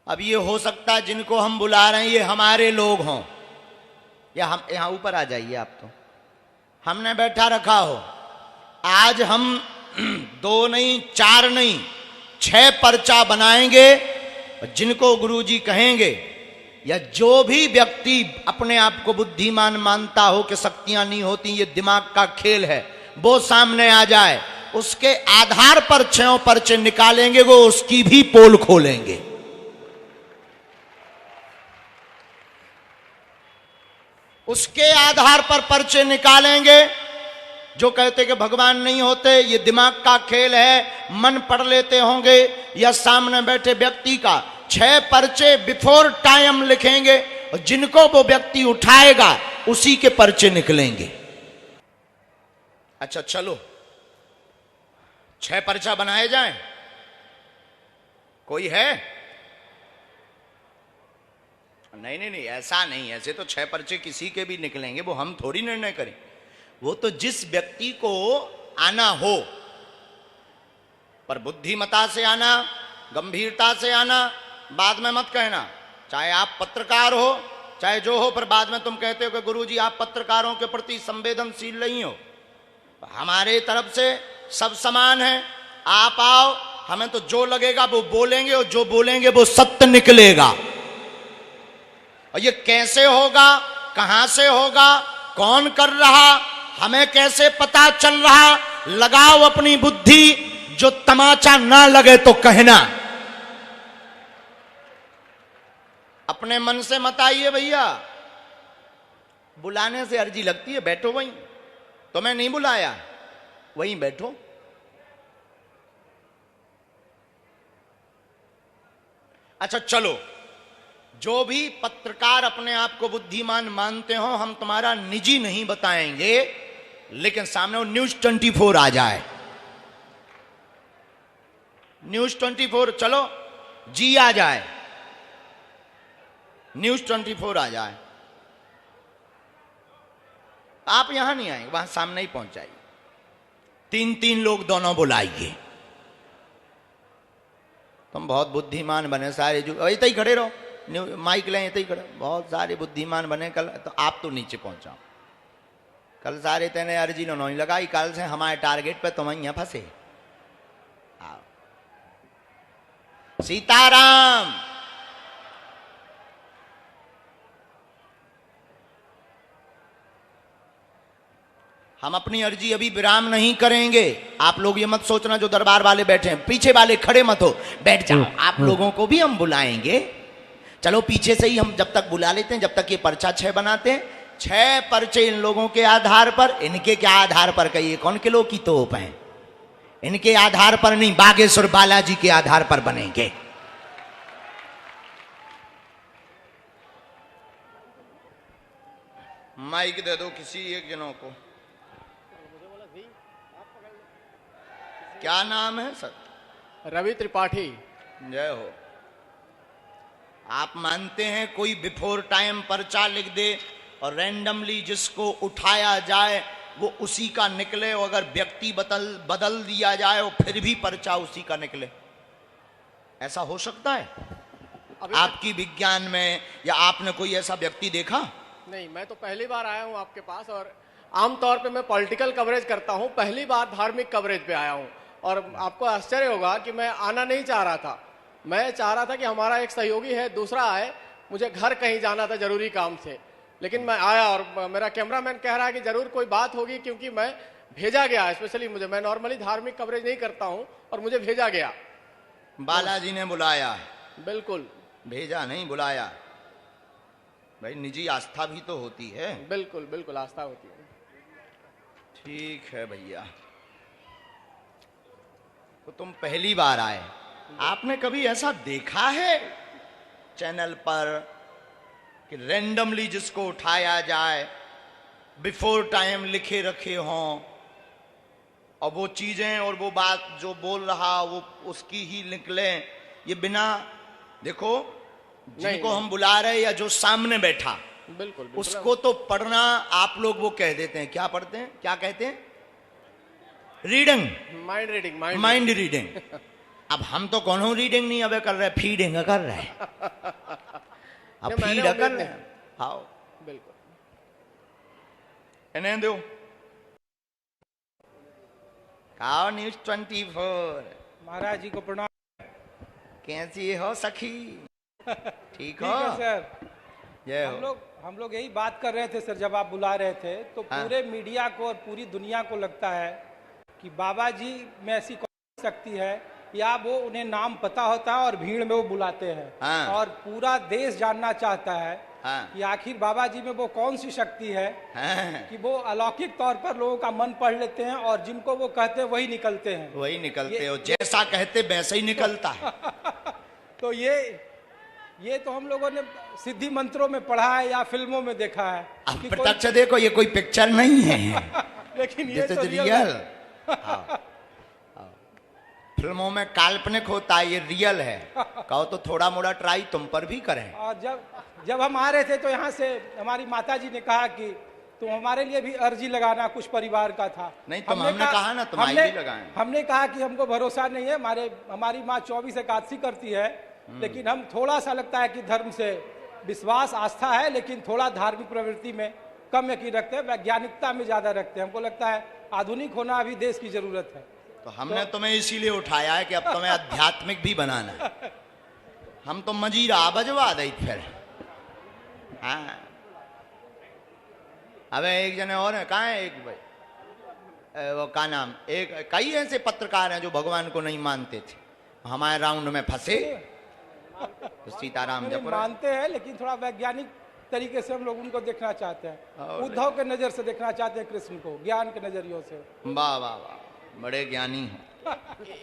अब ये हो सकता है जिनको हम बुला रहे हैं ये हमारे लोग हों, या हम यहां ऊपर आ जाइए आप, तो हमने बैठा रखा हो। आज हम 2 नहीं 4 नहीं 6 पर्चा बनाएंगे, जिनको गुरुजी कहेंगे, या जो भी व्यक्ति अपने आप को बुद्धिमान मानता हो कि शक्तियां नहीं होती, ये दिमाग का खेल है, वो सामने आ जाए, उसके आधार पर 6 पर्चे निकालेंगे, वो उसकी भी पोल खोलेंगे। उसके आधार पर पर्चे निकालेंगे। जो कहते कि भगवान नहीं होते, ये दिमाग का खेल है, मन पढ़ लेते होंगे, या सामने बैठे व्यक्ति का 6 पर्चे बिफोर टाइम लिखेंगे, और जिनको वो व्यक्ति उठाएगा उसी के पर्चे निकलेंगे। अच्छा चलो 6 पर्चा बनाए जाएं, कोई है? नहीं नहीं नहीं, ऐसा नहीं, ऐसे तो 6 पर्चे किसी के भी निकलेंगे, वो हम थोड़ी निर्णय करें। वो तो जिस व्यक्ति को आना हो, पर बुद्धिमता से आना, गंभीरता से आना, बाद में मत कहना। चाहे आप पत्रकार हो, चाहे जो हो, पर बाद में तुम कहते हो कि गुरुजी आप पत्रकारों के प्रति संवेदनशील नहीं हो। हमारे तरफ से सब समान है, आप आओ, हमें तो जो लगेगा वो बोलेंगे, और जो बोलेंगे वो सत्य निकलेगा। और ये कैसे होगा, कहां से होगा, कौन कर रहा, हमें कैसे पता चल रहा? लगाओ अपनी बुद्धि, जो तमाचा ना लगे तो कहना। अपने मन से मत आइए भैया, बुलाने से अर्जी लगती है, बैठो वहीं। तुम्हें नहीं बुलाया, वहीं बैठो। अच्छा चलो, जो भी पत्रकार अपने आप को बुद्धिमान मानते हो, हम तुम्हारा निजी नहीं बताएंगे, लेकिन सामने वो न्यूज 24 आ जाए, न्यूज 24, चलो जी आ जाए, न्यूज 24 आ जाए, आप यहां नहीं आएंगे, वहां सामने ही पहुंच जाइए। 3-3 लोग दोनों बुलाइए। तुम बहुत बुद्धिमान बने सारे, जो ऐसे ही खड़े रहो, माइक लें ऐसे ही खड़े, बहुत सारे बुद्धिमान बने कल, तो आप तो नीचे पहुंचाओ। कल सारे तेने अर्जी नहीं लगाई, कल से हमारे टारगेट पे तुम यहां फंसे। आओ सीताराम। हम अपनी अर्जी अभी विराम नहीं करेंगे। आप लोग ये मत सोचना जो दरबार वाले बैठे हैं, पीछे वाले खड़े मत हो, बैठ जाओ। आप लोगों को भी हम बुलाएंगे, चलो पीछे से ही हम जब तक बुला लेते हैं, जब तक ये पर्चा 6 बनाते हैं। 6 पर्चे इन लोगों के आधार पर, इनके क्या आधार पर, कहिए कौन किलो की तोप है, इनके आधार पर नहीं, बागेश्वर बालाजी के आधार पर बनेंगे। माइक दे दो किसी एक जनों को। क्या नाम है सर? रवि त्रिपाठी। जय हो। आप मानते हैं कोई बिफोर टाइम पर्चा लिख दे और रैंडमली जिसको उठाया जाए वो उसी का निकले, और अगर व्यक्ति बदल दिया जाए और फिर भी पर्चा उसी का निकले? ऐसा हो सकता है आपकी विज्ञान में, या आपने कोई ऐसा व्यक्ति देखा? नहीं, मैं तो पहली बार आया हूं आपके पास, और आमतौर पे मैं पॉलिटिकल कवरेज करता हूं, पहली बार धार्मिक कवरेज पे आया हूं। और आपको आश्चर्य होगा कि मैं आना नहीं चाह रहा था। मैं चाह रहा था कि हमारा एक सहयोगी है, दूसरा आए, मुझे घर कहीं जाना था जरूरी काम से, लेकिन मैं आया, और मेरा कैमरामैन कह रहा है कि जरूर कोई बात होगी, क्योंकि मैं भेजा गया स्पेशली मुझे। मैं नॉर्मली धार्मिक कवरेज नहीं करता हूं, और मुझे भेजा गया। बालाजी ने बुलाया? बिल्कुल। भेजा नहीं, बुलाया। भाई निजी आस्था भी तो होती है। बिल्कुल बिल्कुल, आस्था होती है। ठीक है भैया, तो तुम पहली बार आए, आपने कभी ऐसा देखा है चैनल पर कि रैंडमली जिसको उठाया जाए, बिफोर टाइम लिखे रखे हों, और वो चीजें और वो बात जो बोल रहा वो उसकी ही निकले? ये बिना देखो, जिनको हम बुला रहे या जो सामने बैठा, बिल्कुल उसको तो पढ़ना आप लोग वो कह देते हैं, क्या पढ़ते हैं, क्या कहते हैं, reading, mind reading, mind reading. अब हम तो कौन रीडिंग नहीं अबे कर रहे, फीडिंग कर रहे हैं। अब नहीं, मैंने फीड कर उम्मीद रहे हैं। हाँ बिल्कुल। इन्हें दो खाओ न्यूज 24। महाराज जी को प्रणाम। कैसी हो सखी? ठीक ठीक हो? है सर। जय हो। हम लोग यही बात कर रहे थे सर, जब आप बुला रहे थे तो हाँ। पूरे मीडिया को और पूरी दुनिया को लगता है कि बाबा जी में ऐसी कौन शक्ति है, या वो उन्हें नाम पता होता है और भीड़ में वो बुलाते हैं। हाँ। और पूरा देश जानना चाहता है हाँ। कि आखिर बाबा जी में वो कौन सी शक्ति है हाँ। कि वो अलौकिक तौर पर लोगों का मन पढ़ लेते हैं और जिनको वो कहते हैं वही निकलते हैं। वही निकलते हो, जैसा कहते वैसा ही निकलता है। तो ये तो हम लोगों ने सिद्धि मंत्रों में पढ़ा है या फिल्मों में देखा है अब कि प्रत्यक्ष देखो, ये कोई पिक्चर नहीं है। लेकिन ये This तो is रियल real। है। हाँ। हाँ। फिल्मों में काल्पनिक होता है, ये रियल है। कहो तो थोड़ा मोड़ा ट्राई तुम पर भी करें। और जब हम आ रहे थे तो यहाँ से हमारी माता जी ने कहा कि तुम हमारे लिए भी अर्जी लगाना, कुछ परिवार का था। नहीं, हमने कहा ना तुम आई भी लगाएं। हमने कहा कि हमको भरोसा नहीं है, हमारी माँ 24 एकादशी करती है, लेकिन हम थोड़ा सा लगता है कि धर्म से विश्वास आस्था है, लेकिन थोड़ा धार्मिक प्रवृत्ति में कम यकीन रखते हैं, वैज्ञानिकता में ज्यादा रखते हैं। हमको लगता है आधुनिक होना अभी देश की जरूरत है। तो हमने तुम्हें इसीलिए उठाया है कि अब तुम्हें आध्यात्मिक भी बनाना है। हम तो मजीरा बजवा दे फिर। हाँ। अबे एक जने और है, कहाँ है एक भाई, वो का नाम, एक कई ऐसे पत्रकार हैं जो भगवान को नहीं मानते थे, हमारे राउंड में फंसे। तो सीताराम नहीं, जब मानते हैं, लेकिन थोड़ा वैज्ञानिक तरीके से हम लोग उनको देखना चाहते हैं। उद्धव के नजर से देखना चाहते हैं कृष्ण को, ज्ञान के नजरियों से। वाह वाह वाह, बड़े ज्ञानी हो।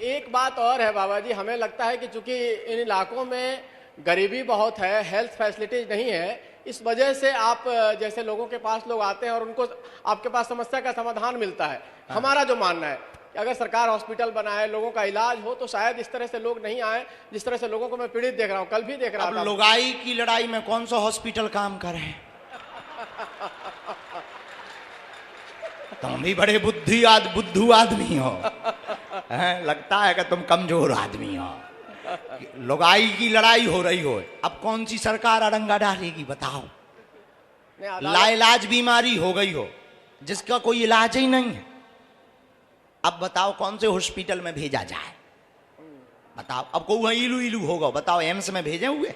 एक बात और है बाबा जी, हमें लगता है कि चूंकि इन इलाकों में गरीबी बहुत है, हेल्थ फैसिलिटीज नहीं है, इस वजह से आप जैसे लोगों के पास लोग आते हैं और उनको आपके पास समस्या का समाधान मिलता है। हमारा जो मानना है कि अगर सरकार हॉस्पिटल बनाए, लोगों का इलाज हो, तो शायद इस तरह से लोग नहीं आए जिस तरह से लोगों को मैं पीड़ित देख रहा हूँ। कल भी देख रहा अब था। लुगाई की लड़ाई में कौन सा हॉस्पिटल काम करे? तुम भी बड़े बुद्धू आदमी हो। लगता है कि तुम कमजोर आदमी हो। लुगाई की लड़ाई हो रही हो, अब कौन सी सरकार अड़ंगा डालेगी बताओ? लाइलाज बीमारी हो गई हो जिसका कोई इलाज ही नहीं है, अब बताओ कौन से हॉस्पिटल में भेजा जाए? बताओ, अब कोई इलू इलू होगा, बताओ एम्स में भेजे हुए?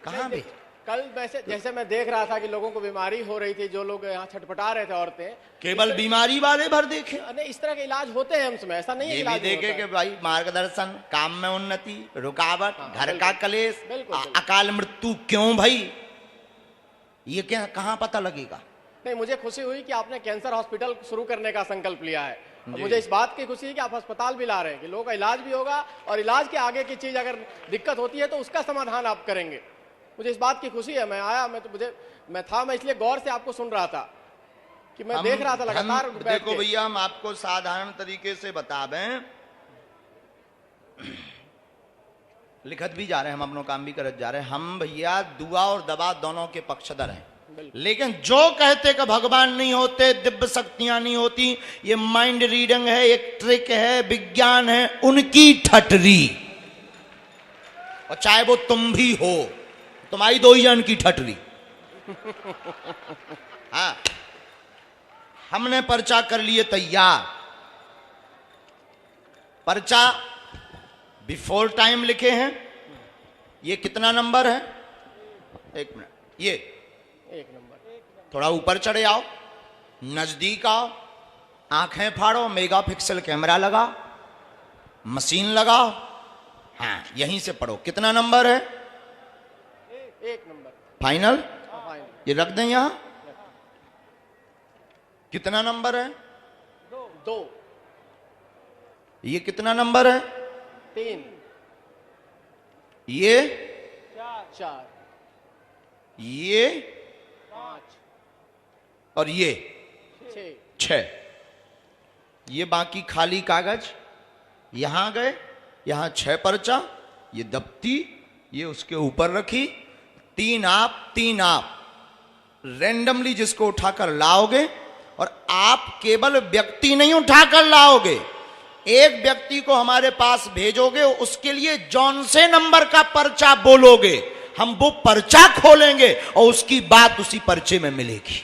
कहाँ भेज? कल वैसे जैसे मैं देख रहा था कि लोगों को बीमारी हो रही थी, जो लोग यहाँ छटपटा रहे थे, औरतें, केवल बीमारी वाले भर देखे? नहीं, इस तरह के इलाज होते हैं एम्स में, ऐसा नहीं है ये इलाज भी नहीं देखे होता कि है। भाई मार्गदर्शन, काम में उन्नति, रुकावट, घर का कलेश, बिल्कुल। अकाल मृत्यु क्यों भाई? ये क्या कहाँ पता लगेगा? नहीं, मुझे खुशी हुई कि आपने कैंसर हॉस्पिटल शुरू करने का संकल्प लिया है। मुझे इस बात की खुशी है कि आप अस्पताल भी ला रहे हैं कि लोगों का इलाज भी होगा, और इलाज के आगे की चीज अगर दिक्कत होती है तो उसका समाधान आप करेंगे। मुझे इस बात की खुशी है। मैं इसलिए गौर से आपको सुन रहा था कि मैं देख रहा था लगातार बैठ देखो के। भैया, हम आपको साधारण तरीके से बता दें, लिखत भी जा रहे हैं, हम अपनों काम भी करत जा रहे हैं। हम भैया दुआ और दवा दोनों के पक्षधर हैं, लेकिन जो कहते कि भगवान नहीं होते, दिव्य शक्तियां नहीं होती, ये माइंड रीडिंग है, एक ट्रिक है, विज्ञान है, उनकी ठटरी। और चाहे वो तुम भी हो, तुम्हारी दो ही जन की ठटरी। हाँ, हमने पर्चा कर लिए तैयार। पर्चा बिफोर टाइम लिखे हैं। ये कितना नंबर है? एक मिनट, ये एक नंबर। थोड़ा ऊपर चढ़े आओ, नजदीक आओ, आंखें फाड़ो, मेगापिक्सल कैमरा लगा, मशीन लगाओ, हाँ यहीं से पढ़ो। कितना नंबर है? एक नंबर। फाइनल? फाइनल। ये रख दें यहां। कितना नंबर है? 2। ये कितना नंबर है? 3। ये 4। ये 5। और ये 6। 6। ये बाकी खाली कागज यहां गए, यहां 6 पर्चा, ये दफ्ती, ये उसके ऊपर रखी। 3 आप रेंडमली जिसको उठाकर लाओगे, और आप केवल व्यक्ति नहीं उठाकर लाओगे, एक व्यक्ति को हमारे पास भेजोगे, उसके लिए जॉन से नंबर का पर्चा बोलोगे, हम वो पर्चा खोलेंगे और उसकी बात उसी पर्चे में मिलेगी।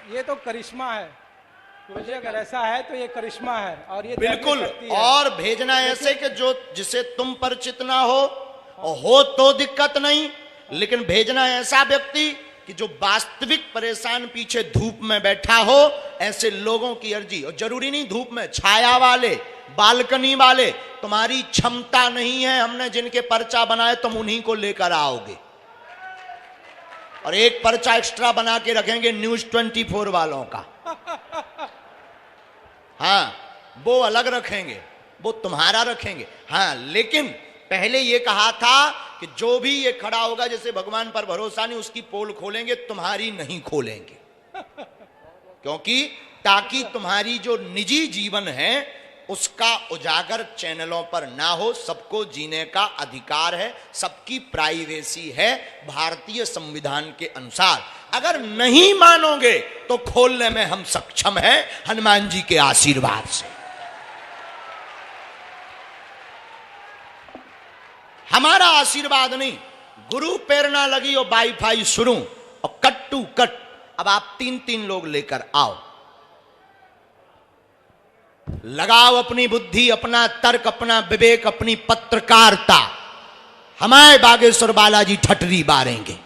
ये तो करिश्मा है, मुझे अगर ऐसा है तो ये करिश्मा है। और ये बिल्कुल, शक्ति है। और भेजना ऐसे कि जो जिसे तुम परिचित ना हो तो दिक्कत नहीं, लेकिन भेजना ऐसा व्यक्ति कि जो वास्तविक परेशान पीछे धूप में बैठा हो, ऐसे लोगों की अर्जी। और जरूरी नहीं धूप में, छाया वाले, बालकनी वाले, तुम्हारी क्षमता नहीं है, हमने जिनके पर्चा बनाए तुम उन्हीं को लेकर आओगे। और एक पर्चा एक्स्ट्रा बना के रखेंगे न्यूज 24 वालों का। हाँ, वो अलग रखेंगे, वो तुम्हारा रखेंगे। हाँ, लेकिन पहले ये कहा था कि जो भी ये खड़ा होगा, जैसे भगवान पर भरोसा नहीं, उसकी पोल खोलेंगे, तुम्हारी नहीं खोलेंगे। क्योंकि ताकि तुम्हारी जो निजी जीवन है उसका उजागर चैनलों पर ना हो। सबको जीने का अधिकार है, सबकी प्राइवेसी है भारतीय संविधान के अनुसार। अगर नहीं मानोगे तो खोलने में हम सक्षम हैं हनुमान जी के आशीर्वाद से। हमारा आशीर्वाद नहीं, गुरु प्रेरणा लगी और वाईफाई शुरू और कट टू कट। अब आप 3-3 लोग लेकर आओ, लगाओ अपनी बुद्धि, अपना तर्क, अपना विवेक, अपनी पत्रकारिता। हमारे बागेश्वर बालाजी ठटरी बारेंगे।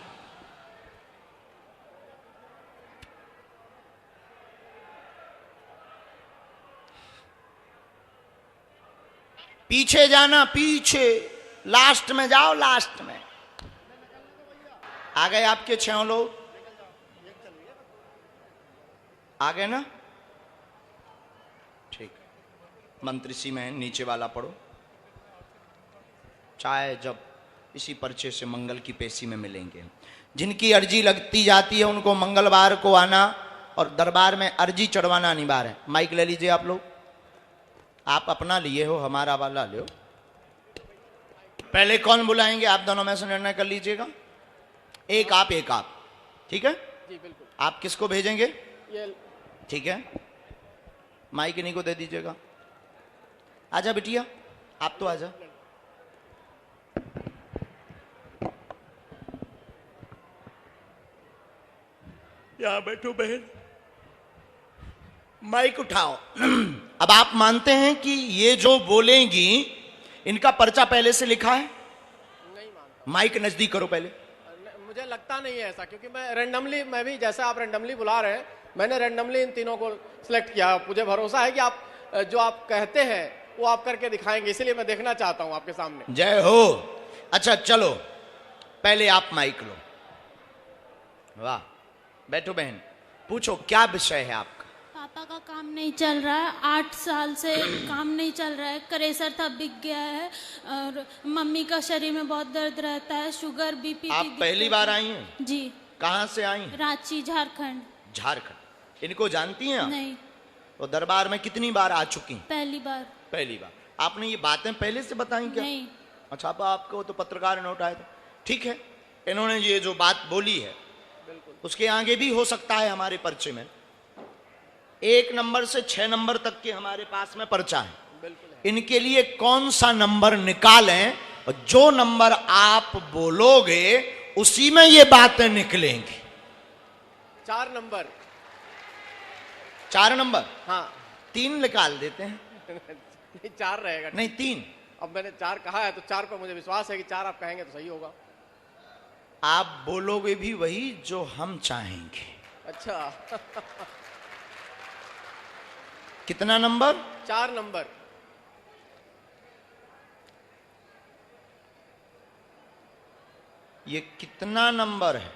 पीछे जाना, पीछे लास्ट में जाओ, लास्ट में आ गए आपके 6 लोग आ गए ना? ठीक, मंत्री सी में नीचे वाला पढ़ो। चाहे जब इसी पर्चे से मंगल की पेशी में मिलेंगे। जिनकी अर्जी लगती जाती है उनको मंगलवार को आना और दरबार में अर्जी चढ़वाना अनिवार्य है। माइक ले लीजिए आप लोग, आप अपना लिए हो, हमारा वाला ले हो। पहले कौन बुलाएंगे आप दोनों में से निर्णय कर लीजिएगा। एक आप, एक आप, ठीक है जी बिल्कुल। आप किसको भेजेंगे? ये ठीक है, माइक इन्हीं को दे दीजिएगा। आजा बिटिया, आप तो आजा। यहां बैठो बहन, माइक उठाओ। अब आप मानते हैं कि ये जो बोलेंगी इनका पर्चा पहले से लिखा है? नहीं मानता। माइक नजदीक करो पहले। मुझे लगता नहीं है ऐसा, क्योंकि मैं रैंडमली, मैं भी जैसा आप रैंडमली बुला रहे हैं, मैंने रैंडमली इन तीनों को सिलेक्ट किया। मुझे भरोसा है कि आप जो आप कहते हैं वो आप करके दिखाएंगे, इसलिए मैं देखना चाहता हूं आपके सामने। जय हो। अच्छा चलो, पहले आप माइक लो। वाह, बैठो बहन, पूछो क्या विषय है आपका? पापा का काम नहीं चल रहा है, 8 साल से काम नहीं चल रहा है। क्रेशर था, बिक गया है, और मम्मी का शरीर में बहुत दर्द रहता है, शुगर बीपी। आप पहली बार आई हैं? जी। कहाँ से आई? रांची, झारखंड। झारखंड। इनको जानती हैं आप? नहीं। तो दरबार में कितनी बार आ चुकी? पहली बार। पहली बार। आपने ये बातें पहले से बताई क्या? नहीं। अच्छा, अब आपको तो पत्रकार नोट आए थे। ठीक है, इन्होंने ये जो बात बोली है उसके आगे भी हो सकता है हमारे पर्चे में 1 नंबर से 6 नंबर तक के हमारे पास में पर्चा है। इनके लिए कौन सा नंबर निकालें, और जो नंबर आप बोलोगे उसी में ये बातें निकलेंगी। 4 नंबर। 4 नंबर? हाँ। 3 निकाल देते हैं। नहीं, 4 रहेगा। नहीं 3। अब मैंने 4 कहा है तो 4 पर मुझे विश्वास है कि 4 आप कहेंगे तो सही होगा। आप बोलोगे भी वही जो हम चाहेंगे। अच्छा। कितना नंबर? 4 नंबर। ये कितना नंबर है?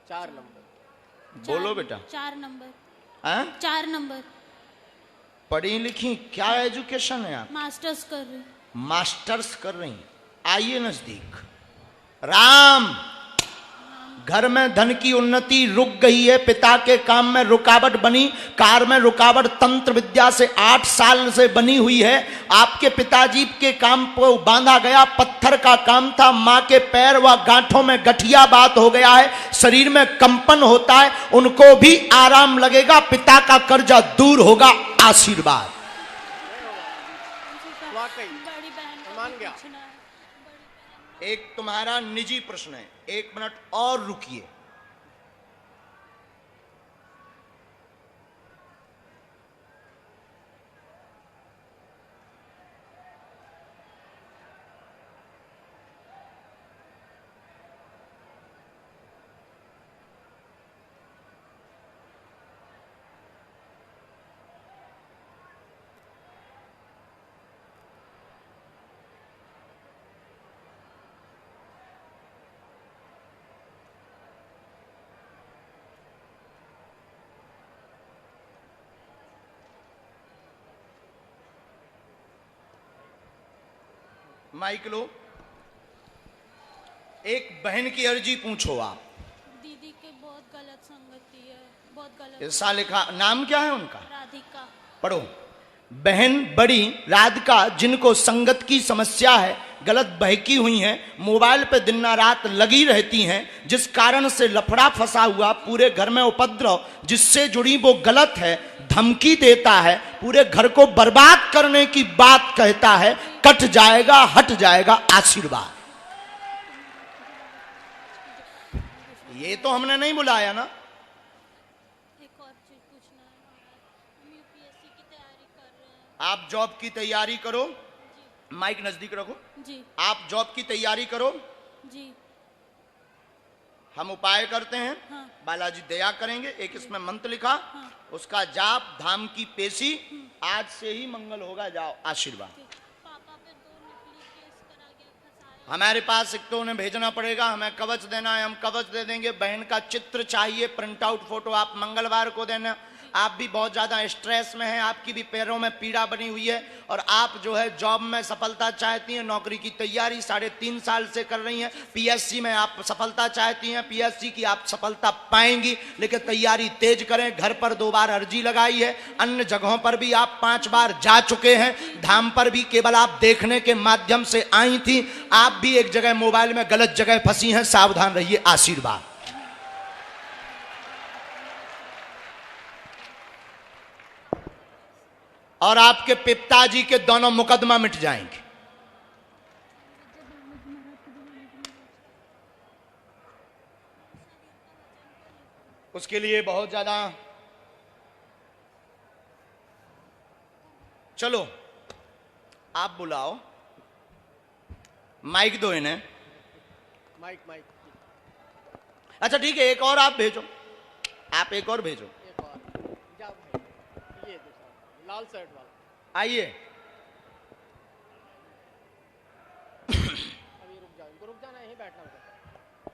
4 नंबर। बोलो बेटा। 4 नंबर। हाँ? 4 नंबर। पढ़ी लिखी, क्या एजुकेशन है आप? मास्टर्स कर रही। मास्टर्स कर रही हैं। आइए नजदीक। राम घर में धन की उन्नति रुक गई है, पिता के काम में रुकावट बनी, कार में रुकावट तंत्र विद्या से 8 साल से बनी हुई है। आपके पिताजी के काम को बांधा गया, पत्थर का काम था, मां के पैर व गांठों में गठिया बात हो गया है, शरीर में कंपन होता है, उनको भी आराम लगेगा, पिता का कर्जा दूर होगा। आशीर्वाद। वाकई बड़ी बहन को मान भी गया। पूछना है। बड़ी बहन एक तुम्हारा निजी प्रश्न है, 1 मिनट और रुकिए। माइक लो। एक बहन की अर्जी पूछो आप। दीदी के बहुत गलत संगति है, बहुत गलत। ऐसा लिखा, नाम क्या है उनका? राधिका। पढ़ो। बहन बड़ी राधिका, जिनको संगत की समस्या है, गलत बहकी हुई हैं, मोबाइल पे दिन रात लगी रहती हैं, जिस कारण से लफड़ा फंसा हुआ, पूरे घर में उपद्रव जिससे जुड़ी वो गलत है, धमकी देता है, पूरे घर को बर्बाद करने की बात कहता है, कट जाएगा, हट जाएगा। आशीर्वाद। ये तो हमने नहीं बुलाया ना। एक और चीज पूछना है महाराज, हम यूपीएससी की तैयारी कर रहे हैं। आप जॉब की तैयारी करो। माइक नजदीक रखो। जी आप जॉब की तैयारी करो, जी। हम उपाय करते हैं। हाँ। बालाजी दया करेंगे। एक इसमें मंत्र लिखा, हाँ। उसका जाप, धाम की पेशी, आज से ही मंगल होगा। जाओ। आशीर्वाद। पापा पे 2 नकली केस करा के फंसाया। हमारे पास एक तो उन्हें भेजना पड़ेगा, हमें कवच देना है, हम कवच दे देंगे। बहन का चित्र चाहिए, प्रिंट आउट फोटो आप मंगलवार को देना। आप भी बहुत ज्यादा स्ट्रेस में हैं, आपकी भी पैरों में पीड़ा बनी हुई है, और आप जो है जॉब में सफलता चाहती हैं, नौकरी की तैयारी 3.5 साल से कर रही हैं, पीएससी में आप सफलता चाहती हैं, पीएससी की आप सफलता पाएंगी, लेकिन तैयारी तेज करें। घर पर 2 बार अर्जी लगाई है, अन्य जगहों पर भी आप 5 बार जा चुके हैं, धाम पर भी केवल आप देखने के माध्यम से आई थी। आप भी एक जगह मोबाइल में गलत जगह फंसी हैं, सावधान रहिए। आशीर्वाद। और आपके पिताजी के दोनों मुकदमा मिट जाएंगे। उसके लिए बहुत ज्यादा, चलो आप बुलाओ, माइक दो इन्हें। माइक माइक अच्छा ठीक है, एक और आप भेजो, आप एक और भेजो। एक और जाओ भाई, ये दूसरा लाल शर्ट वाला। आइए। अभी रुक जाओ, इनको रुक जाना, यहीं बैठना होगा।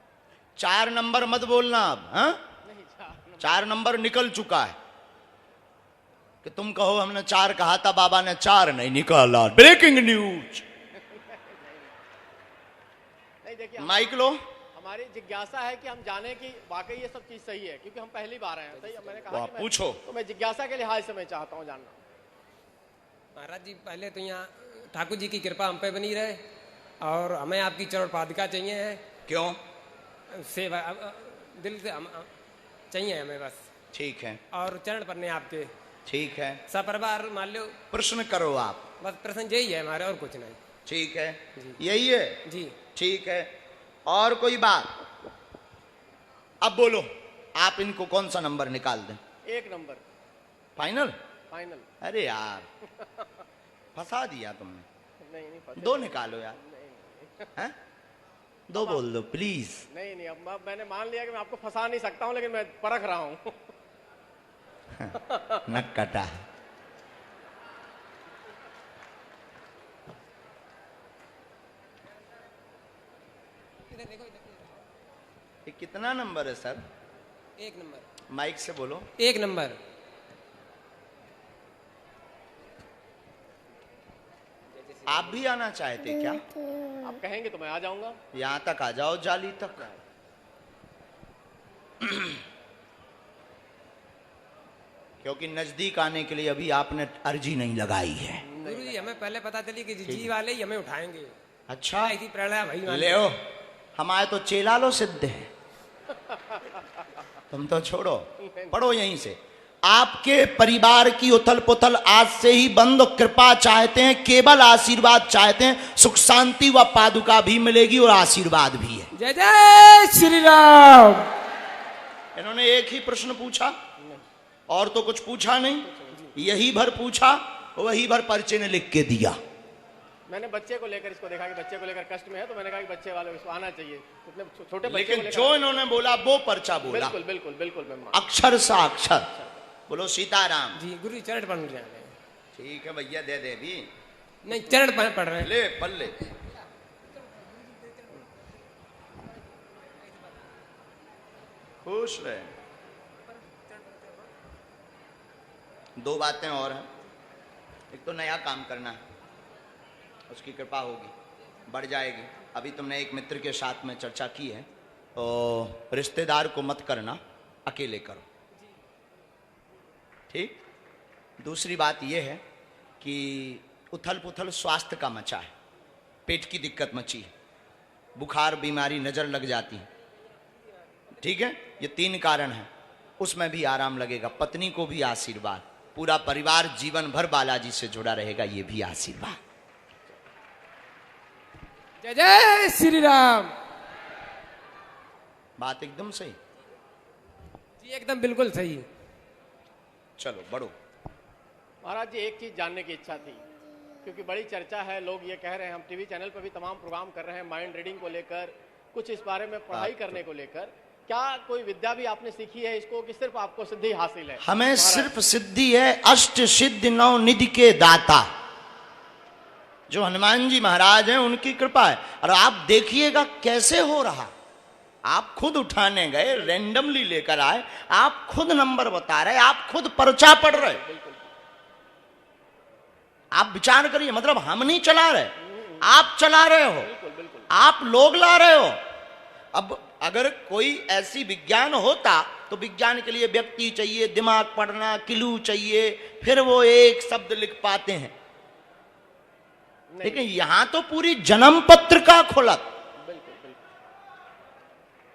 4 नंबर मत बोलना अब। हाँ, नहीं 4 नंबर निकल चुका है। कि तुम कहो हमने 4 कहा था, बाबा ने 4 नहीं निकाला। Breaking news. नहीं देखिए, माइक लो। हमारी जिज्ञासा है कि हम जाने कि वाकई ये सब चीज सही है, क्योंकि हम पहली बार आए हैं। सही, मैंने कहा कि पूछो। तो मैं जिज्ञासा के लिहाज से मैं चाहता हूँ जानना। महाराज जी, पहले तो यहाँ ठाकुर जी की कृपा हम पे बनी रहे, और हमें आपकी चरण पादुका चाहिए है। क्यों? सेवा दिल से हम चाहिए हमें बस। ठीक है, और चरण पन्ने आपके, ठीक है। सपरिवार मान लो। प्रश्न करो आप। बस प्रश्न यही है हमारे, और कुछ नहीं। ठीक है, यही है जी। ठीक है। और कोई बात? अब बोलो, आप इनको कौन सा नंबर निकाल दें? 1 नंबर फाइनल? फाइनल। अरे यार, फंसा दिया तुमने। नहीं फंसे। 2 निकालो यार। हैं? 2 बोल दो प्लीज। नहीं अब मैंने मान लिया कि मैं आपको फंसा नहीं सकता हूँ, लेकिन मैं परख रहा हूँ। नक कटा। ये कितना नंबर है सर? 1 नंबर। माइक से बोलो। 1 नंबर। आप भी आना चाहते क्या? आप कहेंगे तो मैं आ जाऊंगा। यहाँ तक आ जाओ, जाली तक। क्योंकि नजदीक आने के लिए अभी आपने अर्जी नहीं लगाई है। गुरु जी हमें पहले पता चली कि जी वाले ही हमें उठाएंगे। अच्छा, ऐसी प्रेरणा भाई मान ले हमारे तो चेला लो सिद्ध है। तुम तो छोड़ो, पढ़ो यहीं से। आपके परिवार की उथल पुथल आज से ही बंद। कृपा चाहते हैं, केवल आशीर्वाद चाहते हैं। सुख शांति व पादुका भी मिलेगी और आशीर्वाद भी है। जय जय श्री राम। इन्होंने एक ही प्रश्न पूछा और तो कुछ पूछा नहीं, यही भर पूछा, वही भर पर्चे ने लिख के दिया। मैंने बच्चे को लेकर इसको देखा कि बच्चे को लेकर कष्ट में है, तो मैंने कहा कि बच्चे वाले इसको आना चाहिए। इतने छोटे बच्चे लेकिन को लेकर जो इन्होंने बोला वो पर्चा बोला। बिल्कुल बिल्कुल बिल्कुल मैं अक्षर सा अक्षर। बोलो सीताराम। जी गुरु जी चरण पढ़ रहे हैं। ठीक है भैया, दे दे भी। नहीं चरण पढ़ रहे हैं। ले पढ़ ले। खुश रहे। दो बातें और हैं। एक तो नया काम करना है, उसकी कृपा होगी, बढ़ जाएगी। अभी तुमने एक मित्र के साथ में चर्चा की है, तो रिश्तेदार को मत करना, अकेले करो, ठीक। दूसरी बात यह है कि उथल पुथल स्वास्थ्य का मचा है, पेट की दिक्कत मची है, बुखार बीमारी नजर लग जाती है, ठीक है। ये 3 कारण हैं, उसमें भी आराम लगेगा। पत्नी को भी आशीर्वाद, पूरा परिवार जीवन भर बालाजी से जुड़ा रहेगा, ये भी आशीर्वाद। जय जय श्री राम। बात एकदम सही। जी एकदम बिल्कुल सही। चलो बढ़ो। महाराज जी एक चीज जानने की इच्छा थी, क्योंकि बड़ी चर्चा है, लोग ये कह रहे हैं, हम टीवी चैनल पर भी तमाम प्रोग्राम कर रहे हैं माइंड रीडिंग को लेकर, कुछ इस बारे में पढ़ाई करने को लेकर। क्या कोई विद्या भी आपने सीखी है इसको, कि सिर्फ आपको सिद्धि हासिल है? हमें सिर्फ सिद्धि है। अष्ट सिद्धि 9 निधि के दाता जो हनुमान जी महाराज हैं, उनकी कृपा है। और आप देखिएगा कैसे हो रहा। आप खुद उठाने गए, रैंडमली लेकर आए, आप खुद नंबर बता रहे, आप खुद पर्चा पढ़ रहे। आप विचार करिए, मतलब हम नहीं चला रहे, आप चला रहे हो, आप लोग ला रहे हो। अब अगर कोई ऐसी विज्ञान होता तो विज्ञान के लिए व्यक्ति चाहिए, दिमाग पढ़ना, क्लू चाहिए, फिर वो एक शब्द लिख पाते हैं। लेकिन यहां तो पूरी जन्म पत्र का खुलत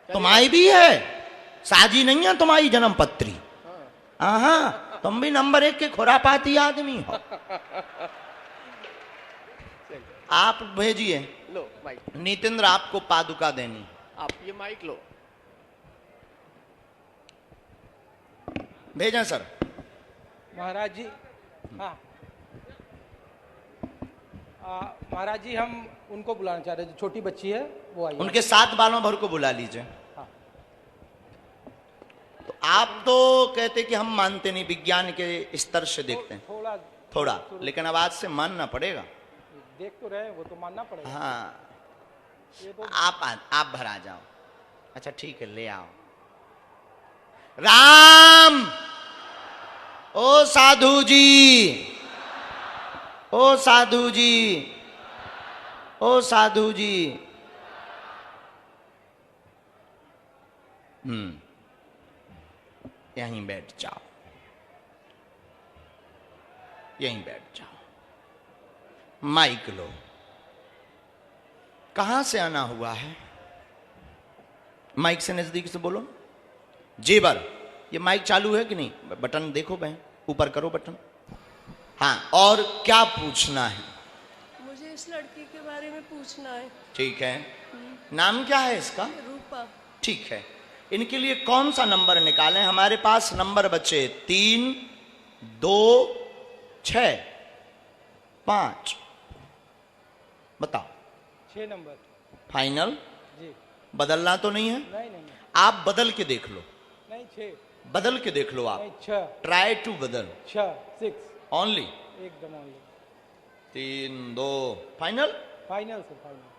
तुम्हारी भी है, साजी नहीं है तुम्हारी जन्म पत्री। हाँ, तुम भी नंबर 1 के खुरापाती आदमी हो। आप भेजिए। लो माइक। नितेंद्र आपको पादुका देनी, आप ये माइक लो। भेजें सर। महाराज जी, हाँ महाराज जी, हम उनको बुलाना चाह रहे हैं, जो छोटी बच्ची है वो आई। उनके 7 बालों भर को बुला लीजिए। हाँ। तो आप तो कहते कि हम मानते नहीं, विज्ञान के स्तर से देखते हैं थोड़ा, लेकिन अब आज से मानना पड़ेगा। देख तो रहे, वो तो मानना पड़ेगा। हाँ, ये तो आप भरा जाओ। अच्छा ठीक है, ले आओ। राम, ओ साधु जी, ओ साधु जी, ओ साधु जी। यहीं बैठ जाओ, यहीं बैठ जाओ। माइक लो। कहां से आना हुआ है? माइक से नजदीक से बोलो। जेबर, ये माइक चालू है कि नहीं? बटन देखो बहन, ऊपर करो बटन। हाँ, और क्या पूछना है? मुझे इस लड़की के बारे में पूछना है। ठीक है, नाम क्या है इसका? रूपा। ठीक है, इनके लिए कौन सा नंबर निकालें? हमारे पास नंबर बचे 3, 2, 6, 5। बताओ। 6 नंबर फाइनल? जी। बदलना तो नहीं है? नहीं। आप बदल के देख लो। नहीं 6। बदल के देख लो आप। नहीं 6। ट्राई टू बदल। 6, 6 ओनली। एकदम only. 3, 2 final? Final sir, final.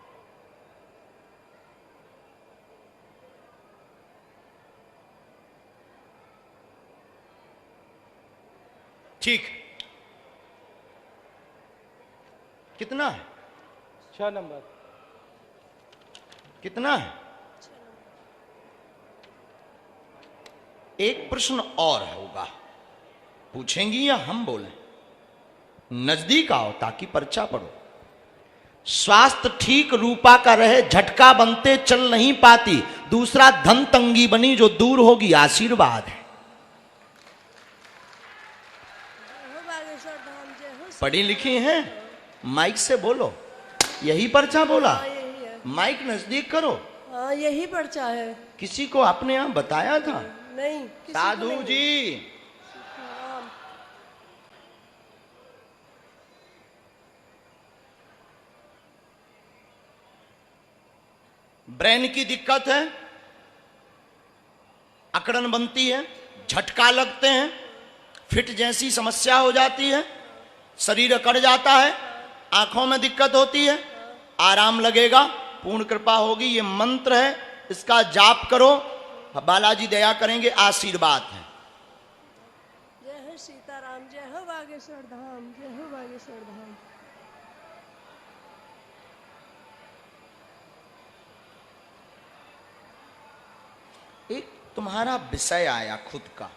ठीक। कितना है? 6 नंबर। कितना है? एक प्रश्न और होगा, पूछेंगी या हम बोलें? नजदीक आओ ताकि पर्चा पढ़ो। स्वास्थ्य ठीक रूपा का रहे, झटका बनते चल नहीं पाती, दूसरा धन तंगी बनी जो दूर होगी आशीर्वाद है। हो बागेश्वर धाम, जय हो। पढ़ी लिखी हैं, माइक से बोलो। यही पर्चा बोला? हाँ, यही है। माइक नजदीक करो। हाँ, यही पर्चा है। किसी को आपने यहां बताया था? नहीं, किसी को साधु नहीं। जी, हाँ, ब्रेन की दिक्कत है, अकड़न बनती है, झटका लगते हैं, फिट जैसी समस्या हो जाती है, शरीर अकड़ जाता है, आंखों में दिक्कत होती है, आराम लगेगा, पूर्ण कृपा होगी। ये मंत्र है, इसका जाप करो, बालाजी दया करेंगे, आशीर्वाद है। जय हो सीताराम, जय हो बागेश्वर धाम, जय हो बागेश्वर धाम। एक तुम्हारा विषय आया खुद का,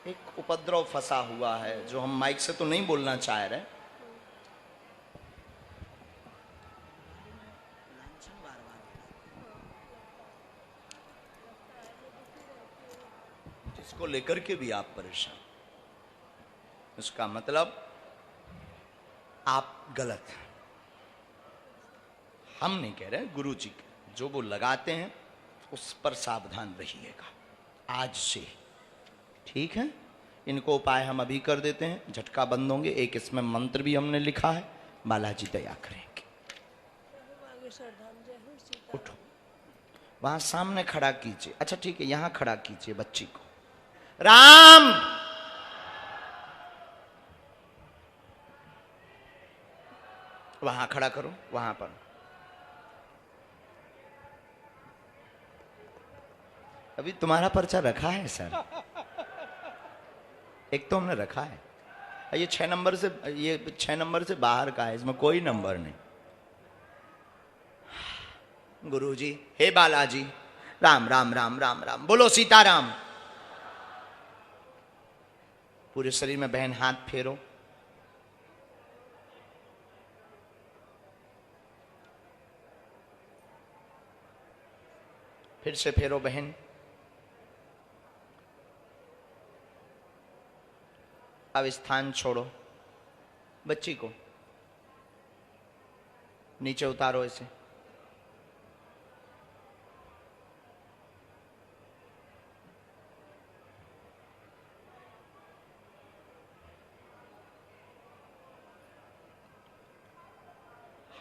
एक उपद्रव फंसा हुआ है जो हम माइक से तो नहीं बोलना चाह रहे। जिसको लेकर के भी आप परेशान, उसका मतलब आप गलत हैं। हम नहीं कह रहे, गुरु जी जो वो लगाते हैं उस पर सावधान रहिएगा आज से, ठीक है? इनको उपाय हम अभी कर देते हैं, झटका बंद होंगे। एक इसमें मंत्र भी हमने लिखा है, बालाजी दया करेंगे। जय हो बागेश्वर धाम, जय हो सीताराम। उठो, वहां सामने खड़ा कीजिए। अच्छा ठीक है, यहां खड़ा कीजिए बच्ची को। राम, वहां खड़ा करो, वहां पर। अभी तुम्हारा पर्चा रखा है सर, एक तो हमने रखा है। ये 6 नंबर से, ये 6 नंबर से बाहर का है, इसमें कोई नंबर नहीं। गुरुजी, हे बालाजी, राम राम राम राम राम, बोलो सीताराम। पूरे शरीर में बहन हाथ फेरो। फिर से फेरो बहन। अब स्थान छोड़ो, बच्ची को नीचे उतारो इसे।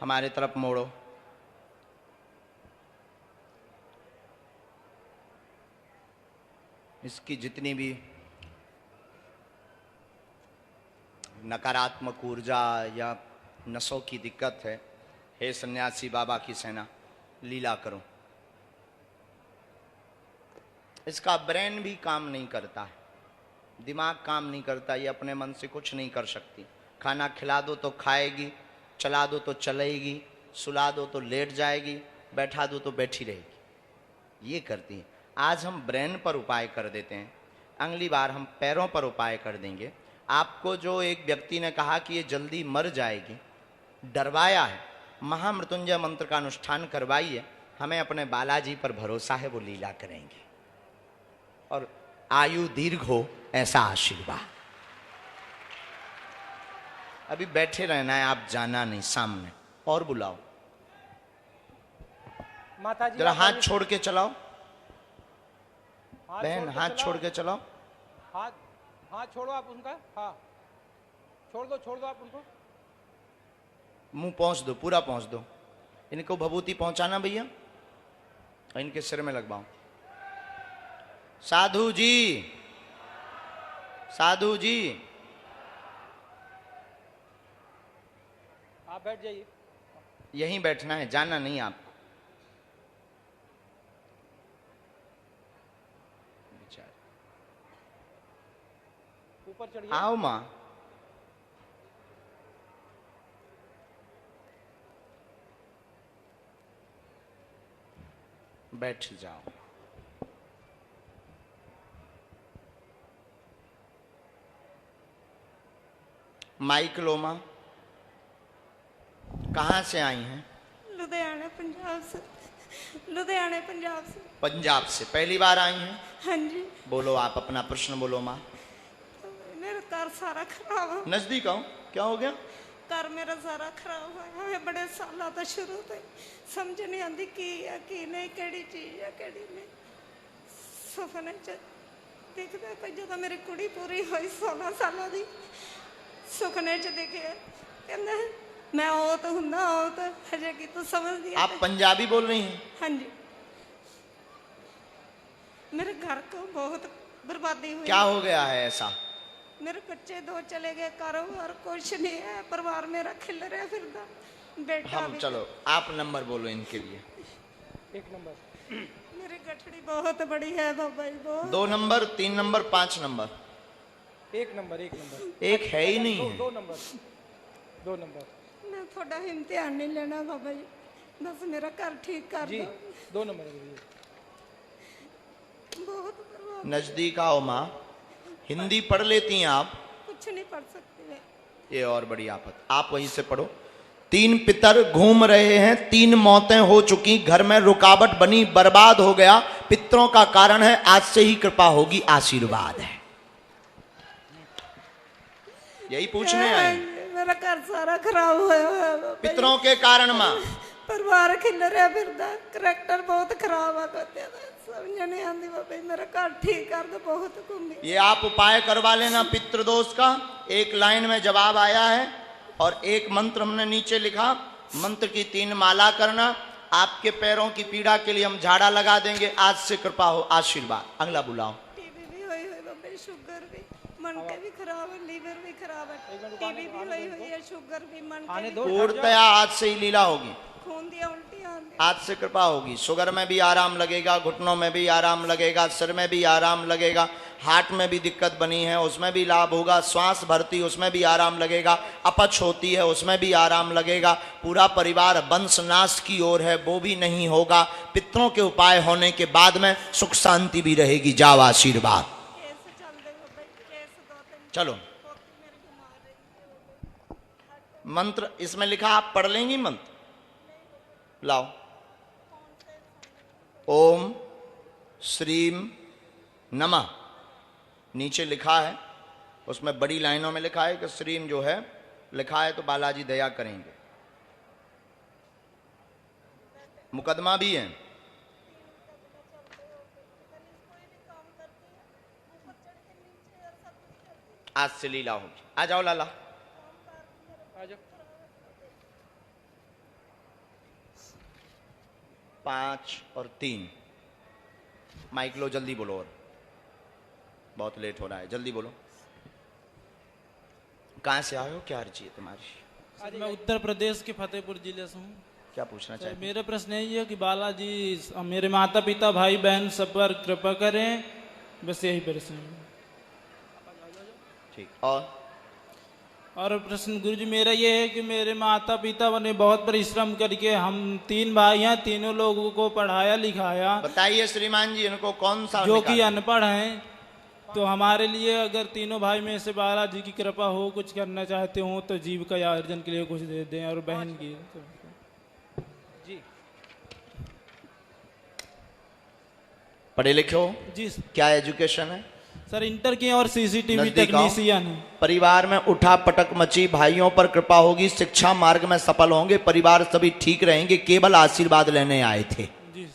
हमारे तरफ मोड़ो। इसकी जितनी भी नकारात्मक ऊर्जा या नसों की दिक्कत है, हे सन्यासी बाबा की सेना, लीला करो। इसका ब्रेन भी काम नहीं करता है, दिमाग काम नहीं करता, ये अपने मन से कुछ नहीं कर सकती। खाना खिला दो तो खाएगी, चला दो तो चलेगी, सुला दो तो लेट जाएगी, बैठा दो तो बैठी रहेगी, ये करती है। आज हम ब्रेन पर उपाय कर देते हैं, अगली बार हम पैरों पर उपाय कर देंगे। आपको जो एक व्यक्ति ने कहा कि ये जल्दी मर जाएगी, डरवाया है, महामृत्युंजय मंत्र का अनुष्ठान करवाइए। हमें अपने बालाजी पर भरोसा है, वो लीला करेंगे और आयु दीर्घ हो, ऐसा आशीर्वाद। अभी बैठे रहना है, आप जाना नहीं, सामने और बुलाओ। माता जी जरा आप हाथ आइए। छोड़ के चलाओ हाथ बहन, छोड़ के हाथ चलाओ। छोड़ के चलाओ। हाथ हाथ छोड़ो आप उनका। हाँ, छोड़ दो आप उनको। मुंह पहुंच दो, पूरा पहुंच दो। इनको भभूति पहुंचाना भैया, और इनके सिर में लगवाओ। साधु जी, साधु जी, आप बैठ जाइए। यहीं बैठना है, जाना नहीं आपको। ऊपर चढ़िए। आओ माँ, बैठ जाओ। माइक लो माँ। कहाँ से आई हैं? लुधियाना पंजाब से। लुधियाना पंजाब से। पंजाब से पहली बार आई हैं? हाँ जी। बोलो, आप अपना प्रश्न बोलो माँ। मेरा घर सारा खराब है। नजदीक आओ, क्या हो गया? घर मेरा सारा खराब होया है बड़े सालों तो शुरू से समझ नहीं आती की है की नहीं, केड़ी चीज है केड़ी नहीं। सुपने च दिखता पे जो मेरी कुड़ी पूरी हुई 16 सालों की, सुपने च दिखे कहते मैं ओ तो हुंदा ओ तो हजे की तू समझ दिया। आप पंजाबी बोल रही हैं? हाँ जी। मेरे घर को बहुत बर्बादी हुई। क्या हो गया है ऐसा? मेरे बच्चे 2 चले गए, कारोबार कुछ नहीं है, परिवार मेरा खिल रहा फिरदा, बेटा हम भी। चलो आप नंबर बोलो इनके लिए। 1 नंबर। मेरी गठड़ी बहुत बड़ी है बाबा जी, बहुत। 2 number, 3 number, 5 number. 1 number. 1 number. एक है ही नहीं है। 2 नंबर। 2 नंबर। मैं थोड़ा इम्तिहान नहीं लेना बाबा जी, बस मेरा घर ठीक कर जी दो। 2 नंबर। बहुत बर्बाद। नजदीक आओ माँ। हिंदी पढ़ लेती हैं आप? कुछ नहीं पढ़ सकती मैं। ये और बड़ी आफत। आप वहीं से पढ़ो। 3 पितर घूम रहे हैं, 3 मौतें हो चुकी, घर में रुकावट बनी, बर्बाद हो गया। पितरों का कारण है, आज से ही कृपा होगी, आशीर्वाद है। यही पूछने आए। मेरा घर सारा खराब होया है बाबा जी। पितरों के कारण माँ। परिवार खिल रहा फिरदा, करैक्टर बहुत खराब है कहते हैं, समझ नहीं आती बाबा जी, मेरा घर ठीक कर दो, बहुत घूमी। ये आप उपाय करवा लेना पितृदोष का। एक लाइन में जवाब आया है और एक मंत्र हमने नीचे लिखा। मंत्र की 3 माला करना। आपके पैरों की पीड़ा के लिए हम झाड़ा लगा देंगे, आज से कृपा हो, आशीर्वाद। अगला बुलाओ। टीबी भी हुई हुई बाबा जी, शुगर भी, मन के भी खराब है, लीवर भी खराब है, टीबी भी हुई हुई है, शुगर भी, मन के भी, पूर्णतया आज से ही लीला होगी, खून दिया उल्टी आंधी। आज से कृपा होगी। शुगर में भी आराम लगेगा, घुटनों में भी आराम लगेगा, सिर में भी आराम लगेगा, हार्ट में भी दिक्कत बनी है उसमें भी लाभ होगा, श्वास भरती उसमें भी आराम लगेगा, अपच होती है उसमें भी आराम लगेगा। पूरा परिवार वंशनाश की ओर है, वो भी नहीं होगा। पितरों के उपाय होने के बाद में सुख शांति भी रहेगी। जाओ आशीर्वाद। कैसे चल दे बाबा जी, कैसे 2-3 चलो पोती मेरी बीमार रही है। मंत्र इसमें लिखा, आप पढ़ लेंगी मंत्र? लाओ। ओम श्रीम नमः नीचे लिखा है, उसमें बड़ी लाइनों में लिखा है कि श्रीम जो है लिखा है तो बालाजी दया करेंगे। मुकदमा भी है। आज से लीला होगी। आ जाओ लाला। आ जाओ। 5 और 3 माइक लो, जल्दी बोलो, और बहुत लेट हो रहा है, जल्दी बोलो। कहाँ से आए हो, क्या अर्जी है तुम्हारी? मैं उत्तर प्रदेश के फतेहपुर जिले से हूँ। क्या पूछना सर, चाहते? मेरा प्रश्न यही है कि बालाजी मेरे माता पिता भाई बहन सब पर कृपा करें, बस यही प्रश्न है। ठीक। और प्रश्न गुरुजी मेरा ये है कि मेरे माता पिता ने बहुत परिश्रम करके, हम 3 भाई हैं, तीनों लोगों को पढ़ाया लिखाया। बताइए श्रीमान जी, इनको कौन सा जो कि अनपढ़ हैं, तो हमारे लिए अगर तीनों भाई में से बालाजी की कृपा हो, कुछ करना चाहते हो तो जीविका अर्जन के लिए कुछ दे दें। और बहन की जी पढ़े लिखे हो? जी क्या एजुकेशन है? सर, इंटर की और सीसीटीवी नजदीक आओ। टेक्नीशियन है। परिवार में उठा पटक मची, भाइयों पर कृपा होगी, शिक्षा मार्ग में सफल होंगे, परिवार सभी ठीक रहेंगे, केवल आशीर्वाद लेने आए थे, जी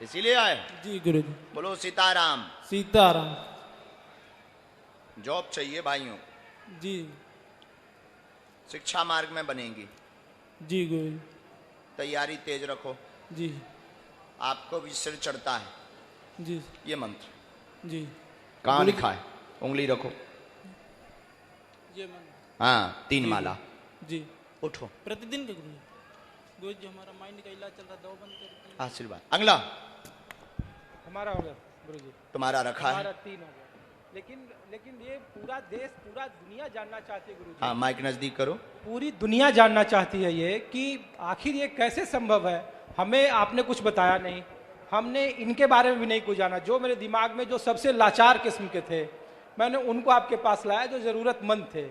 इसीलिए आए। जी गुरुजी। बोलो सीताराम। सीताराम। जॉब चाहिए भाइयों, जी शिक्षा मार्ग में बनेंगी, जी गुरुजी। तैयारी तेज रखो, जी आपको भी सिर चढ़ता है। जी ये मंत्र जी। कहाँ लिखा है? उंगली रखो। ये मन। हाँ, 3 माला। जी उठो। प्रतिदिन के गुरुजी हमारा माइंड का इलाज चल रहा, दो बंद करके। आशीर्वाद। अगला हमारा हो गया गुरुजी। तुम्हारा रखा है। हमारा 3 हो गया। लेकिन ये पूरा देश, पूरा दुनिया जानना चाहती है गुरुजी। हाँ, माइक नजदीक करो। पूरी दुनिया जानना चाहती है ये कि आखिर ये कैसे संभव है। हमें आपने कुछ बताया नहीं, हमने इनके बारे में भी नहीं कुछ जाना। जो मेरे दिमाग में जो सबसे लाचार किस्म के थे, मैंने उनको आपके पास लाया जो ज़रूरतमंद थे,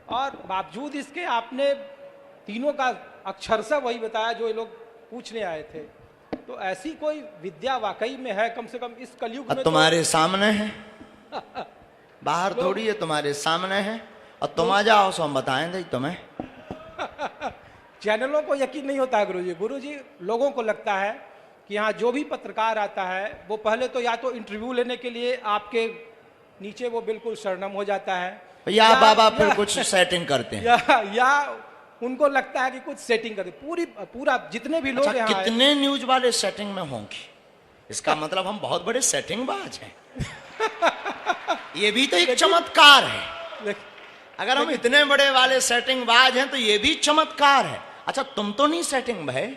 और बावजूद इसके आपने तीनों का अक्षरशः वही बताया जो ये लोग पूछने आए थे। तो ऐसी कोई विद्या वाकई में है, कम से कम इस कलयुग में। तुम्हारे सामने है, बाहर थोड़ी है, तुम्हारे सामने है, और तुम आ जाओ सो हम बताएंगे तुम्हें। चैनलों को यकीन नहीं होता है गुरुजी। गुरुजी, लोगों को लगता है कि यहाँ जो भी पत्रकार आता है वो पहले तो या तो इंटरव्यू लेने के लिए आपके नीचे वो बिल्कुल शरणम हो जाता है, या बाबा फिर कुछ सेटिंग करते हैं, या उनको लगता है कि कुछ सेटिंग करते। पूरा जितने भी लोग अच्छा, यहाँ कितने न्यूज वाले सेटिंग में होंगे? इसका मतलब हम बहुत बड़े सेटिंग बाज हैं। ये भी तो एक चमत्कार है। अगर हम इतने बड़े वाले सेटिंग बाज हैं तो ये भी चमत्कार है। अच्छा, तुम तो नहीं सेटिंग भाई?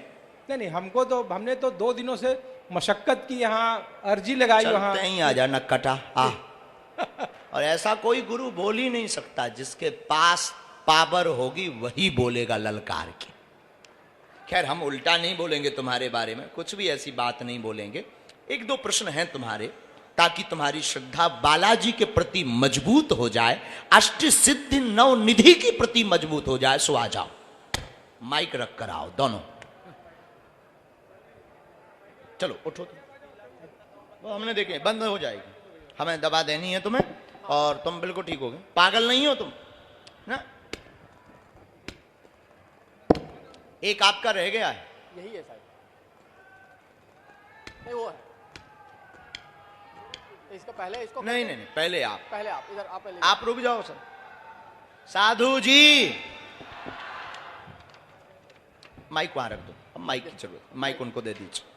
नहीं, हमने तो 2 दिनों से मशक्कत की, यहाँ अर्जी लगाई, वहाँ ही आ जा नक्कटा आ। और ऐसा कोई गुरु बोल ही नहीं सकता, जिसके पास पावर होगी वही बोलेगा ललकार की। खैर, हम उल्टा नहीं बोलेंगे तुम्हारे बारे में, कुछ भी ऐसी बात नहीं बोलेंगे। 1-2 प्रश्न हैं तुम्हारे, ताकि तुम्हारी श्रद्धा बालाजी के प्रति मजबूत हो जाए, अष्ट सिद्धि नव निधि के प्रति मजबूत हो जाए। सो आ जाओ, माइक रख कर आओ दोनों। चलो उठो तुम, वो हमने देखे बंद हो जाएगी, हमें दवा देनी है तुम्हें, और तुम बिल्कुल ठीक हो गए। पागल नहीं हो तुम ना। एक आपका रह गया है, यही है साहब, नहीं वो है इसका पहले, इसको नहीं नहीं नहीं, पहले आप इधर आप पहले, आप रुक जाओ सर। साधु जी, माइक वहां रख दो, अब माइक की जरूरत, माइक उनको दे दीजिए।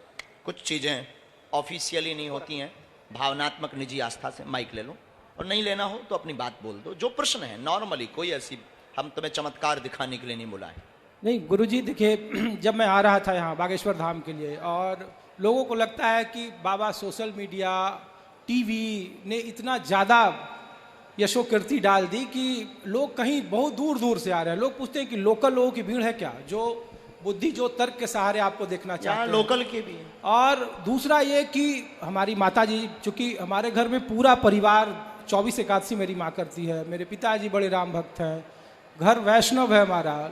कुछ चीजें ऑफिशियली नहीं होती हैं, भावनात्मक निजी आस्था से माइक ले लो, और नहीं लेना हो तो अपनी बात बोल दो। जो प्रश्न है नॉर्मली, कोई ऐसी हम तुम्हें चमत्कार दिखाने के लिए नहीं बुलाए। नहीं गुरुजी, देखिए, जब मैं आ रहा था यहाँ बागेश्वर धाम के लिए, और लोगों को लगता है कि बाबा सोशल मीडिया, टीवी ने इतना ज़्यादा यशोकीर्ति डाल दी कि लोग कहीं बहुत दूर दूर से आ रहे हैं। लोग पूछते हैं कि लोकल लोगों की भीड़ है क्या, जो बुद्धि, जो तर्क के सहारे आपको देखना चाहते हैं। लोकल के भी है। और दूसरा ये कि हमारी माता जी, चूँकि हमारे घर में पूरा परिवार 24 एकादशी मेरी माँ करती है, मेरे पिताजी बड़े राम भक्त हैं, घर वैष्णव है हमारा,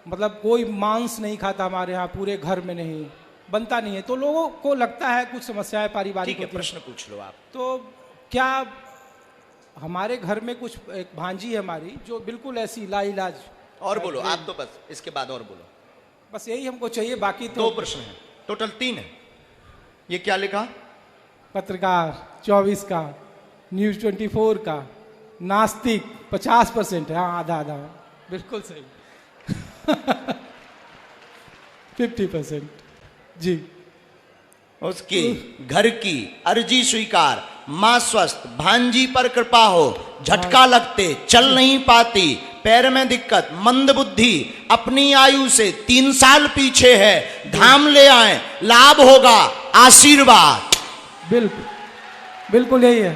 मतलब कोई मांस नहीं खाता हमारे यहाँ, पूरे घर में नहीं बनता नहीं है। तो लोगों को लगता है कुछ समस्याएं पारिवारिक होती हैं। प्रश्न पूछ लो आप। तो क्या हमारे घर में कुछ, एक भांजी है हमारी जो बिल्कुल ऐसी लाइलाज। और बोलो आप तो, बस इसके बाद और बोलो, बस यही हमको चाहिए, बाकी तो 2 प्रश्न है, टोटल 3 है। ये क्या लिखा? पत्रकार 24 का, न्यूज 24 का, नास्तिक 50% है, हाँ आधा आधा, बिल्कुल सही। 50% जी। उसकी घर की अर्जी स्वीकार, मां स्वस्थ, भांजी पर कृपा हो, झटका लगते चल नहीं पाती, पैर में दिक्कत, मंद बुद्धि, अपनी आयु से 3 साल पीछे है, धाम ले आए, लाभ होगा, आशीर्वाद। बिल्कुल बिल्कुल यही है।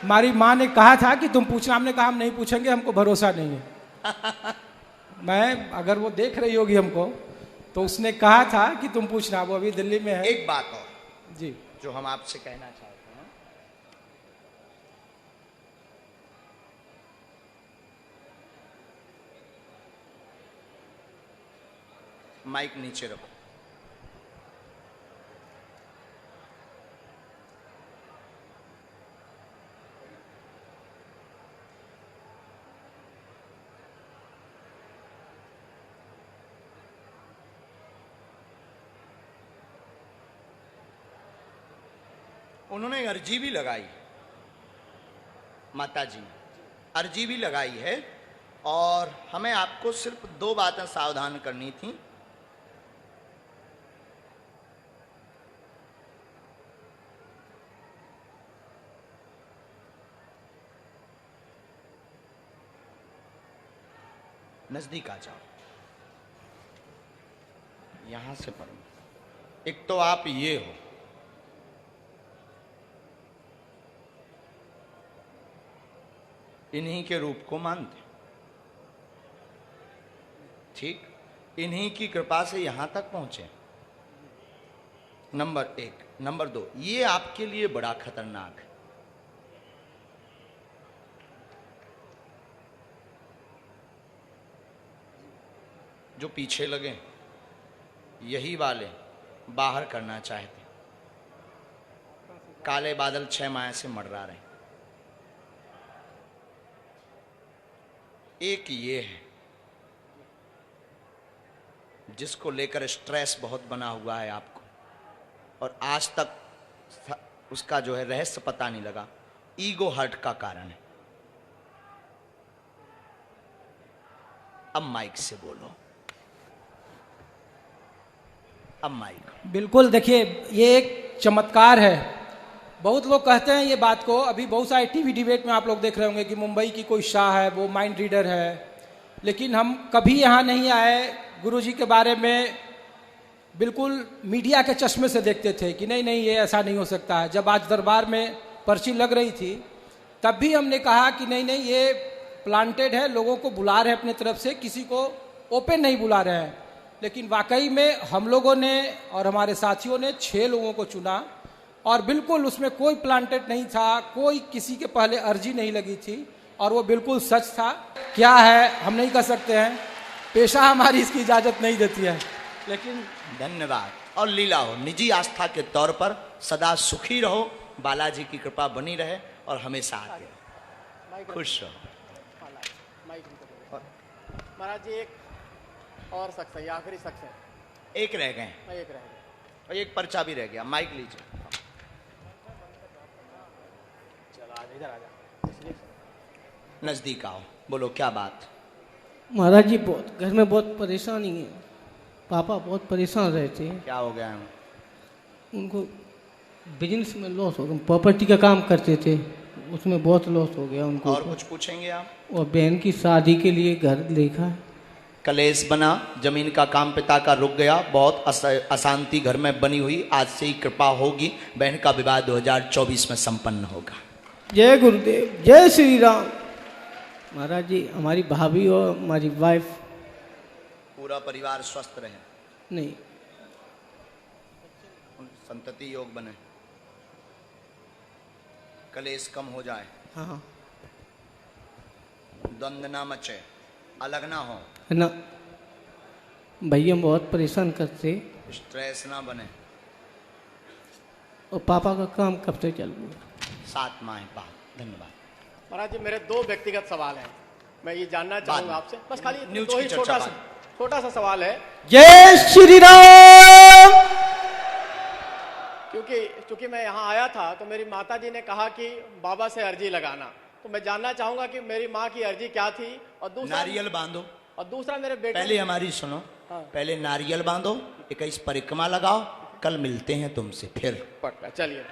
हमारी माँ ने कहा था कि तुम पूछना, हमने कहा हम नहीं पूछेंगे, हमको भरोसा नहीं है। मैं, अगर वो देख रही होगी हमको, तो उसने कहा था कि तुम पूछना, वो अभी दिल्ली में है। एक बात और जी, जो हम आपसे कहना चाहते हैं, माइक नीचे रखो। उन्होंने अर्जी भी लगाई, माता जी ने अर्जी भी लगाई है, और हमें आपको सिर्फ 2 बातें सावधान करनी थी। नजदीक आ जाओ, यहां से पढ़ो। एक तो आप ये हो, इन्हीं के रूप को मानते, ठीक, इन्हीं की कृपा से यहां तक पहुंचे, नंबर 1। नंबर 2, ये आपके लिए बड़ा खतरनाक है। जो पीछे लगे यही वाले बाहर करना चाहते। काले बादल 6 माह से मंडरा रहे। एक ये है जिसको लेकर स्ट्रेस बहुत बना हुआ है आपको, और आज तक उसका जो है रहस्य पता नहीं लगा। ईगो हर्ट का कारण है। अब माइक से बोलो, अब माइक। बिल्कुल, देखिए ये एक चमत्कार है। बहुत लोग कहते हैं ये बात को, अभी बहुत सारे टीवी डिबेट में आप लोग देख रहे होंगे कि मुंबई की कोई शाह है, वो माइंड रीडर है। लेकिन हम कभी यहाँ नहीं आए, गुरुजी के बारे में बिल्कुल मीडिया के चश्मे से देखते थे कि नहीं नहीं ये ऐसा नहीं हो सकता है। जब आज दरबार में पर्ची लग रही थी तब भी हमने कहा कि नहीं नहीं ये प्लांटेड है, लोगों को बुला रहे हैं अपने तरफ से, किसी को ओपन नहीं बुला रहे हैं। लेकिन वाकई में हम लोगों ने और हमारे साथियों ने 6 लोगों को चुना और बिल्कुल उसमें कोई प्लांटेड नहीं था, कोई किसी के पहले अर्जी नहीं लगी थी और वो बिल्कुल सच था। क्या है हम नहीं कर सकते हैं, पेशा हमारी इसकी इजाजत नहीं देती है। लेकिन धन्यवाद। और लीला हो, निजी आस्था के तौर पर सदा सुखी रहो, बालाजी की कृपा बनी रहे और हमेशा आगे रहो, खुश रहो। महाराज जी एक और शख्स है, आखिरी शख्स है। एक रह गए एक रह गया और एक पर्चा भी रह गया। माइक लीजिए। चलो आ इधर आ जा। नजदीक आओ, बोलो क्या बात। महाराज जी बहुत घर में बहुत परेशानी है। पापा बहुत परेशान रहते हैं। क्या हो गया है? उनको बिजनेस में लॉस हो गया, प्रॉपर्टी का काम करते थे उसमें बहुत लॉस हो गया उनको। और कुछ पूछेंगे आप? और बहन की शादी के लिए घर देखा, कलेश बना, जमीन का काम पिता का रुक गया, बहुत अशांति घर में बनी हुई। आज से ही कृपा होगी, बहन का विवाह 2024 में संपन्न होगा। जय गुरुदेव, जय श्री राम। महाराज जी हमारी भाभी और हमारी वाइफ, पूरा परिवार स्वस्थ रहे, नहीं संतति योग बने, कलेश कम हो जाए, हाँ द्वंद्व ना मचे, अलग ना हो, है ना। भैया बहुत परेशान करते, स्ट्रेस ना बने, और पापा का काम कब से चालू है? 7 माह बाद। धन्यवाद। महाराज जी मेरे 2 व्यक्तिगत सवाल हैं, मैं ये जानना चाहूंगा आपसे, बस खाली न्यूज़ 2 की ही चर्चा छोटा सा सवाल है। जय श्री राम। क्योंकि मैं यहाँ आया था तो मेरी माता जी ने कहा कि बाबा से अर्जी लगाना, तो मैं जानना चाहूंगा कि मेरी माँ की अर्जी क्या थी। और दूसरा नारियल बांधो। और दूसरा मेरे बेटे, पहले हमारी सुनो, हाँ। पहले नारियल बांधो, 21 परिक्रमा लगाओ, कल मिलते हैं तुमसे फिर। पक्का, चलिए।